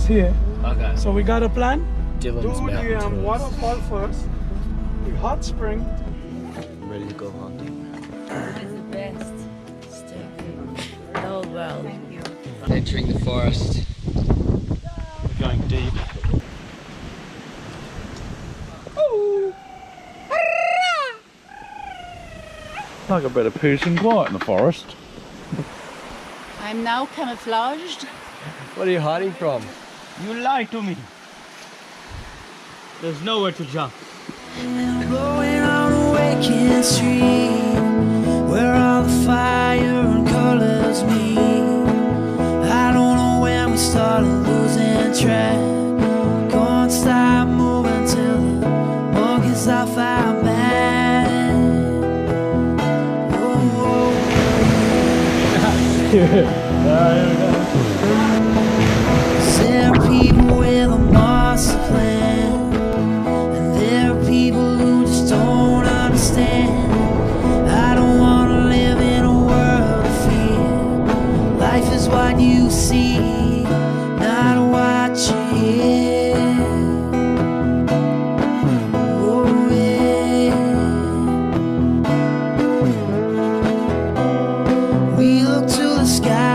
is here. Okay. So we got a plan. Dylan's Do mountain the tours. waterfall first. The hot spring. I'm ready to go hunting. It's the best stuff in the whole world. Entering the forest. We're going deep. Like a bit of peace and quiet in the forest. I'm now camouflaged. What are you hiding from? You lied to me. There's nowhere to jump. Blowing on a waking street, where all the fire and colors meet. I don't know when we started losing track. Can't stop moving till the monkeys off our back. Oh, there are people with a master plan, and there are people who just don't understand. I don't want to live in a world of fear. Life is what you see, not what you hear. Oh, yeah. We look to the sky